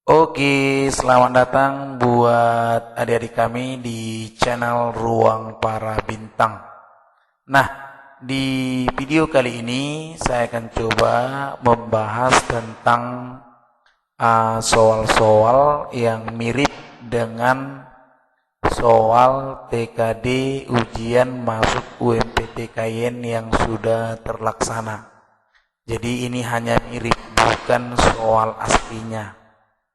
Oke, selamat datang buat adik-adik kami di channel Ruang Para Bintang. Nah, di video kali ini saya akan coba membahas tentang soal-soal yang mirip dengan soal TKD ujian masuk UMPTKN yang sudah terlaksana. Jadi ini hanya mirip, bukan soal aslinya.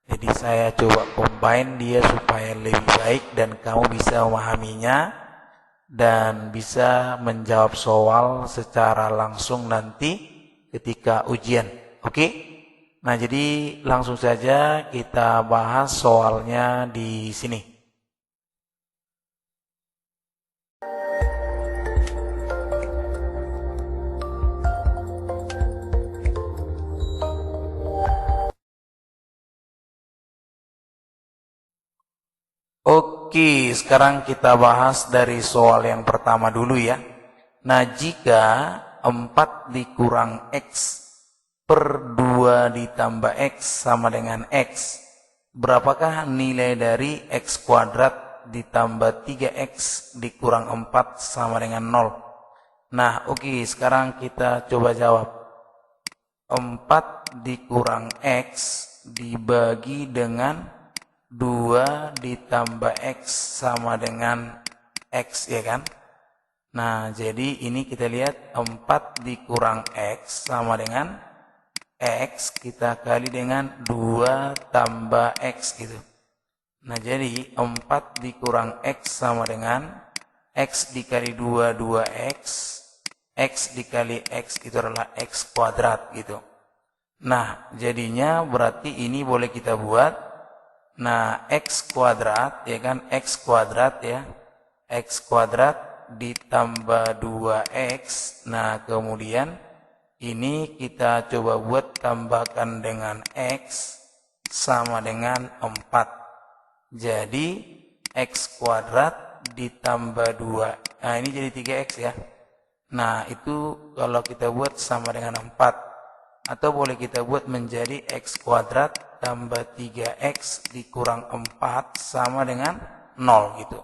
Jadi saya coba combine dia supaya lebih baik dan kamu bisa memahaminya dan bisa menjawab soal secara langsung nanti ketika ujian. Oke? Nah, jadi langsung saja kita bahas soalnya di sini. Oke, sekarang kita bahas dari soal yang pertama dulu ya. Nah, jika 4 dikurang X per 2 ditambah X sama dengan X, berapakah nilai dari X kuadrat ditambah 3X dikurang 4 sama dengan 0? Nah, oke, sekarang kita coba jawab. 4 dikurang X dibagi dengan 2 ditambah X sama dengan X, ya kan? Nah, jadi ini kita lihat 4 dikurang X sama dengan X, kita kali dengan 2 tambah X gitu. Nah, jadi 4 dikurang X sama dengan X dikali 2, 2X. X dikali X itu adalah X kuadrat gitu. Nah, jadinya berarti ini boleh kita buat. Nah, X kuadrat, ya kan, X kuadrat ya, X kuadrat ditambah 2X. Nah, kemudian ini kita coba buat tambahkan dengan X sama dengan 4. Jadi, X kuadrat ditambah 2. Nah, ini jadi 3X ya. Nah, itu kalau kita buat sama dengan 4. Atau boleh kita buat menjadi X kuadrat tambah 3X dikurang 4 sama dengan 0 gitu.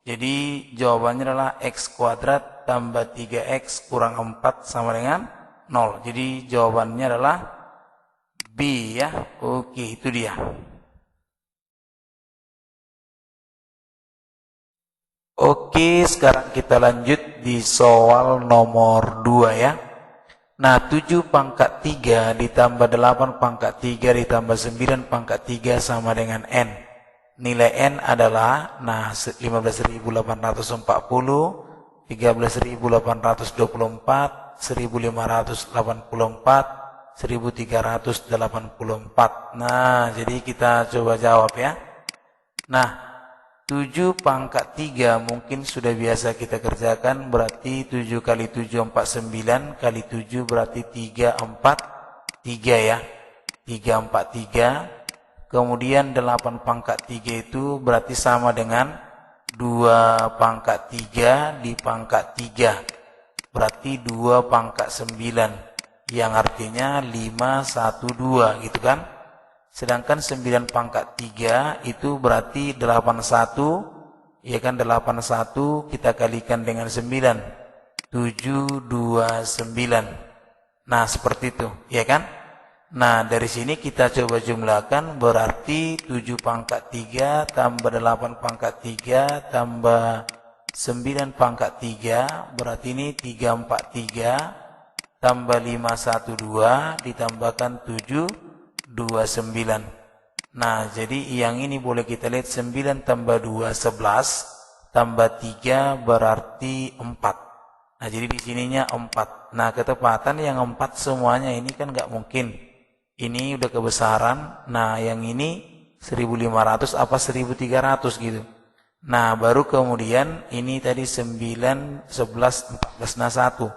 Jadi jawabannya adalah X kuadrat tambah 3X kurang 4 sama dengan 0. Jadi jawabannya adalah B ya. Oke, itu dia. Oke, sekarang kita lanjut di soal nomor 2 ya. Nah, 7 pangkat 3 ditambah 8 pangkat 3 ditambah 9 pangkat 3 sama dengan N. Nilai N adalah, nah, 15.840, 13.824, 1.584, 1.384. Nah, jadi kita coba jawab ya. Nah, 7 pangkat 3 mungkin sudah biasa kita kerjakan, berarti 7 kali 7 49 kali 7 berarti 343 ya. 343. Kemudian 8 pangkat 3 itu berarti sama dengan 2 pangkat 3 di pangkat 3. Berarti 2 pangkat 9 yang artinya 512 gitu kan. Sedangkan 9 pangkat 3 itu berarti 81, ya kan, 81 kita kalikan dengan 9, 729. Nah, seperti itu, ya kan? Nah, dari sini kita coba jumlahkan, berarti 7 pangkat 3 tambah 8 pangkat 3 tambah 9 pangkat 3, berarti ini 343 tambah 512 ditambahkan 729. Nah, jadi yang ini boleh kita lihat 9 tambah 2 11 tambah 3 berarti 4. Nah, jadi di sininya 4. Nah, ketepatan yang 4 semuanya ini kan nggak mungkin. Ini udah kebesaran. Nah, yang ini 1500 apa 1300 gitu. Nah, baru kemudian ini tadi 9 11 14 nah 1.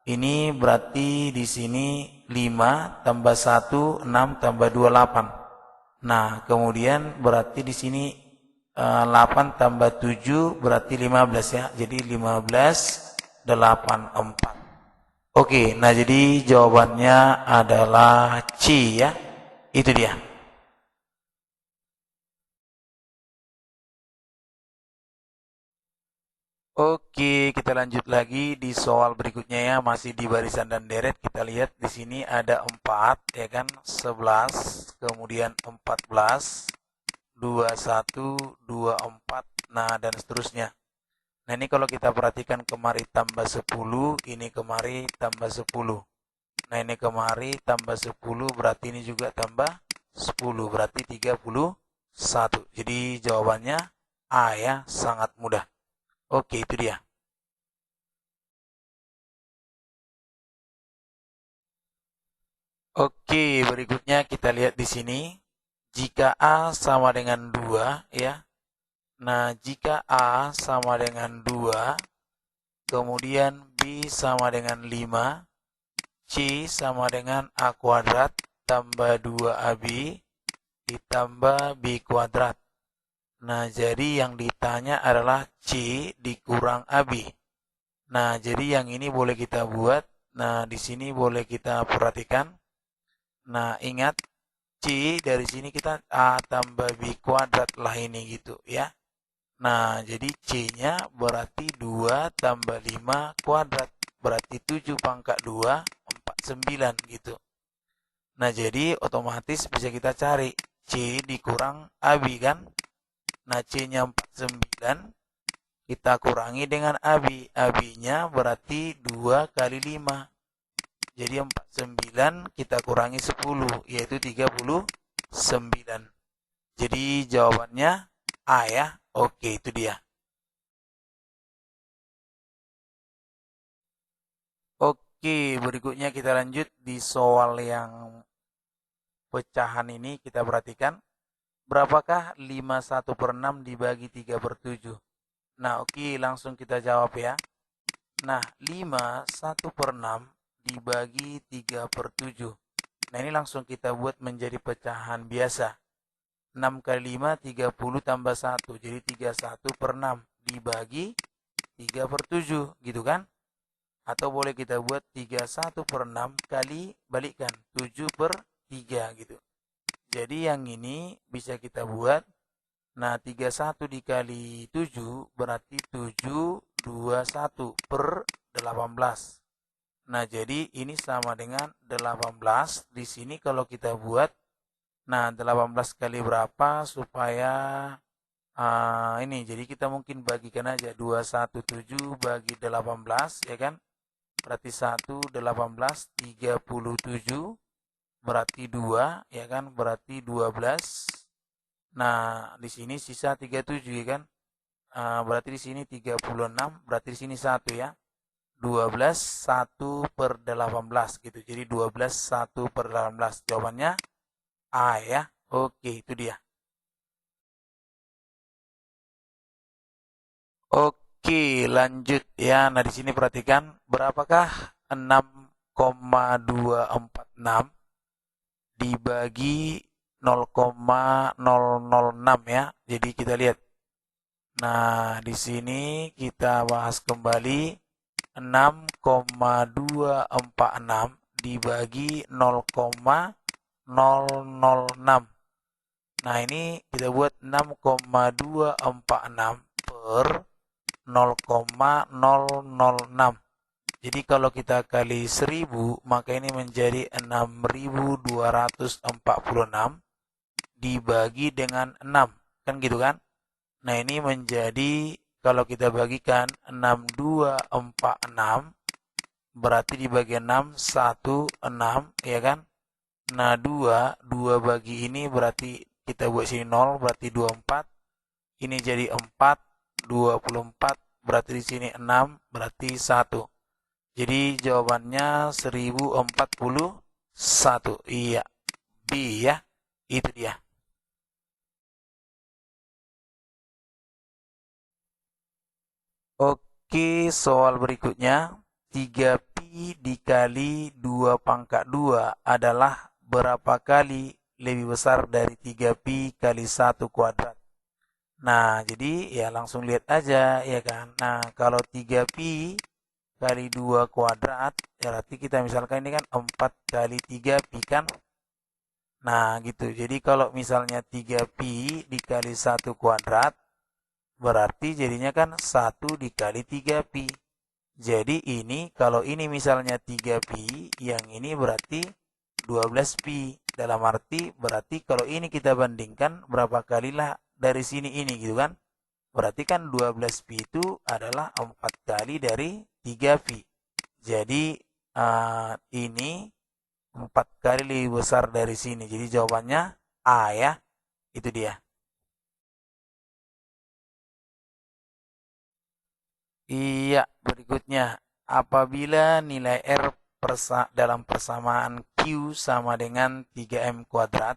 Ini berarti di sini 5 tambah 1 6 tambah 2 8. Nah, kemudian berarti di sini 8 tambah 7 berarti 15 ya. Jadi 15 8 4. Oke, nah jadi jawabannya adalah C ya. Itu dia. Oke, kita lanjut lagi di soal berikutnya ya, masih di barisan dan deret. Kita lihat di sini ada 4, ya kan, 11, kemudian 14, 21, 24, nah dan seterusnya. Nah ini kalau kita perhatikan kemari tambah 10, ini kemari tambah 10. Nah ini kemari tambah 10, berarti ini juga tambah 10, berarti 31. Jadi jawabannya A ya, sangat mudah. Oke, itu dia. Oke, berikutnya kita lihat di sini. Jika A sama dengan 2 ya. Nah, jika A sama dengan 2, kemudian B sama dengan 5, C sama dengan A kuadrat tambah 2AB ditambah B kuadrat. Nah, jadi yang ditanya adalah C dikurang AB. Nah, jadi yang ini boleh kita buat. Nah, di sini boleh kita perhatikan. Nah, ingat C dari sini kita A tambah B kuadrat lah ini gitu ya. Nah, jadi C-nya berarti 2 tambah 5 kuadrat. Berarti 7 pangkat 2, 49 gitu. Nah, jadi otomatis bisa kita cari C dikurang AB kan. Nah, C-nya 49, kita kurangi dengan AB. AB-nya berarti 2 kali 5. Jadi 49 kita kurangi 10, yaitu 39. Jadi jawabannya A ya. Oke, itu dia. Oke, berikutnya kita lanjut di soal yang pecahan ini. Kita perhatikan, berapakah 51/6 dibagi 3/7? Nah, oke, langsung kita jawab ya. Nah, 51/6 dibagi 3/7. Nah, ini langsung kita buat menjadi pecahan biasa. 6 kali 5, 30 tambah 1. Jadi 31/6 dibagi 3/7, gitu kan? Atau boleh kita buat 31/6 kali balikkan 7/3 gitu. Jadi yang ini bisa kita buat, nah 31 dikali 7 berarti 721 per 18. Nah jadi ini sama dengan 18. Di sini kalau kita buat, nah 18 kali berapa supaya ini, jadi kita mungkin bagikan aja 217 bagi 18 ya kan. Berarti 1, 18, 37, berarti 2, ya kan? Berarti 12. Nah, di sini sisa 37 ya kan? Berarti di sini 36, berarti di sini 1 ya. 12, 1 per 18 gitu. Jadi 12, 1 per 18. Jawabannya A ya. Oke, itu dia. Oke, lanjut ya. Nah, di sini perhatikan berapakah 6,246 dibagi 0,006 ya. Jadi kita lihat. Nah, di sini kita bahas kembali 6,246 dibagi 0,006. Nah, ini kita buat 6,246 per 0,006. Jadi kalau kita kali 1000, maka ini menjadi 6246 dibagi dengan 6. Kan gitu kan? Nah ini menjadi, kalau kita bagikan 6246, berarti dibagi 6, 1, 6, ya kan? Nah 2 bagi ini berarti kita buat sini 0, berarti 24. Ini jadi 4, 24, berarti di sini 6, berarti 1. Jadi jawabannya 1041. Iya, B ya. Itu dia. Oke, soal berikutnya. 3pi dikali 2 pangkat 2 adalah berapa kali lebih besar dari 3pi kali 1 kuadrat? Nah, jadi ya langsung lihat aja ya kan. Nah, kalau 3pi kali 2 kuadrat, ya berarti kita misalkan ini kan 4 kali 3 pi kan. Nah, gitu. Jadi kalau misalnya 3 pi dikali 1 kuadrat, berarti jadinya kan 1 dikali 3pi. Jadi ini, kalau ini misalnya 3pi, yang ini berarti 12pi. Dalam arti, berarti kalau ini kita bandingkan, berapa kalilah dari sini ini gitu kan. Berarti kan 12pi itu adalah 4 kali dari 3pi. Jadi ini 4 kali lebih besar dari sini. Jadi jawabannya A ya. Itu dia. Iya, berikutnya. Apabila nilai R dalam persamaan Q sama dengan 3M kuadrat,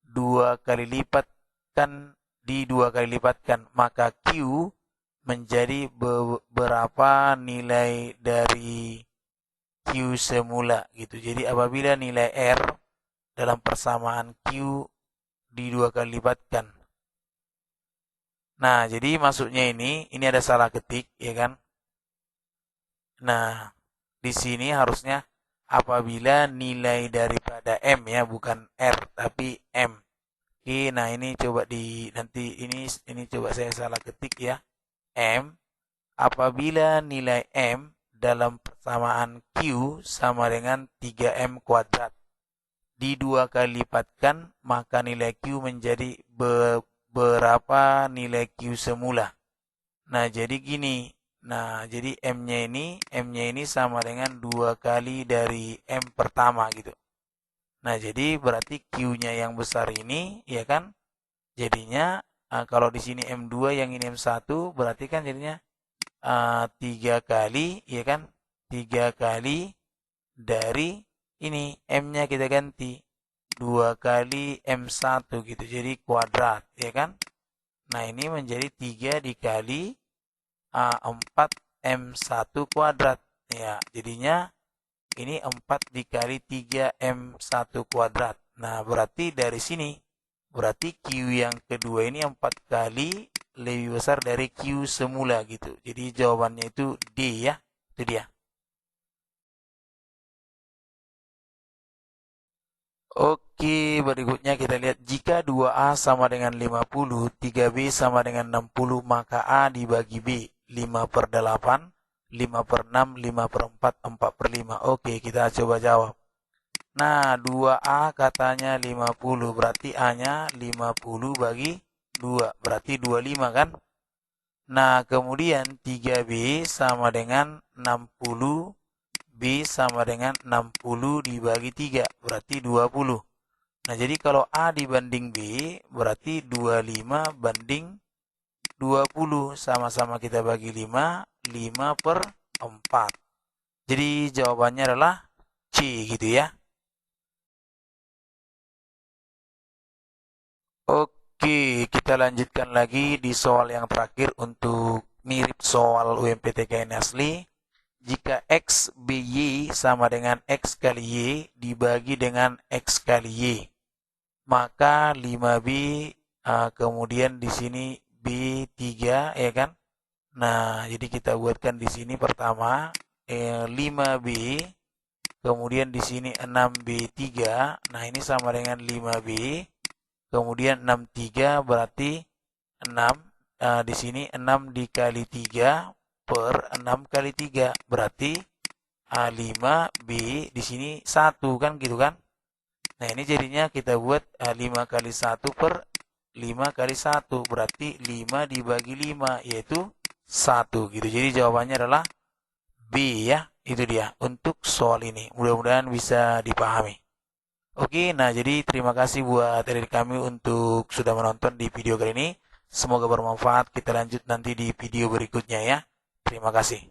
dua kali lipatkan, maka Q menjadi berapa nilai dari Q semula gitu. Jadi apabila nilai R dalam persamaan Q dua kali lipatkan. Nah, jadi maksudnya ini ada salah ketik, ya kan? Nah, di sini harusnya apabila nilai daripada M ya, bukan R tapi M. Oke, nah ini coba nanti ini coba saya salah ketik ya. M apabila nilai M dalam persamaan Q sama dengan 3M kuadrat. Di dua kali lipatkan, maka nilai Q menjadi berapa nilai Q semula. Nah, jadi gini. Nah, jadi M-nya ini sama dengan 2 kali dari M pertama gitu. Nah, jadi berarti Q-nya yang besar ini, ya kan? Jadinya, kalau di sini M2, yang ini M1, berarti kan jadinya 3 kali, ya kan? 3 kali dari ini, M-nya kita ganti. 2 kali M1 gitu, jadi kuadrat, ya kan? Nah, ini menjadi 3 dikali 4M1 kuadrat. Ya, jadinya ini 4 dikali 3M1 kuadrat. Nah, berarti dari sini, berarti Q yang kedua ini 4 kali lebih besar dari Q semula gitu. Jadi jawabannya itu D ya. Itu dia. Oke, berikutnya kita lihat jika 2A sama dengan 50, 3B sama dengan 60, maka A dibagi B 5 per 8, 5 per 6, 5 per 4, 4 per 5. Oke, kita coba jawab. Nah, 2A katanya 50, berarti A-nya 50 bagi 2, berarti 25 kan? Nah, kemudian 3B sama dengan 60, B sama dengan 60 dibagi 3, berarti 20. Nah, jadi kalau A dibanding B, berarti 25 banding 20. Sama-sama kita bagi 5, 5 per 4. Jadi jawabannya adalah C gitu ya. Oke, kita lanjutkan lagi di soal yang terakhir untuk mirip soal UMPTKN asli. Jika X BY sama dengan X kali Y dibagi dengan X kali Y, maka 5B kemudian di sini B3 ya kan. Nah, jadi kita buatkan di sini pertama 5B, kemudian di sini 6B3. Nah, ini sama dengan 5B. Kemudian 63 berarti 6, di sini 6 dikali 3 per 6 kali 3 berarti 5B di sini 1 kan gitu kan. Nah, ini jadinya kita buat 5 kali 1 per 5 kali 1 berarti 5 dibagi 5 yaitu 1 gitu. Jadi jawabannya adalah B ya. Itu dia untuk soal ini. Mudah-mudahan bisa dipahami. Oke, nah jadi terima kasih buat adik kami untuk sudah menonton di video kali ini. Semoga bermanfaat. Kita lanjut nanti di video berikutnya ya. Terima kasih.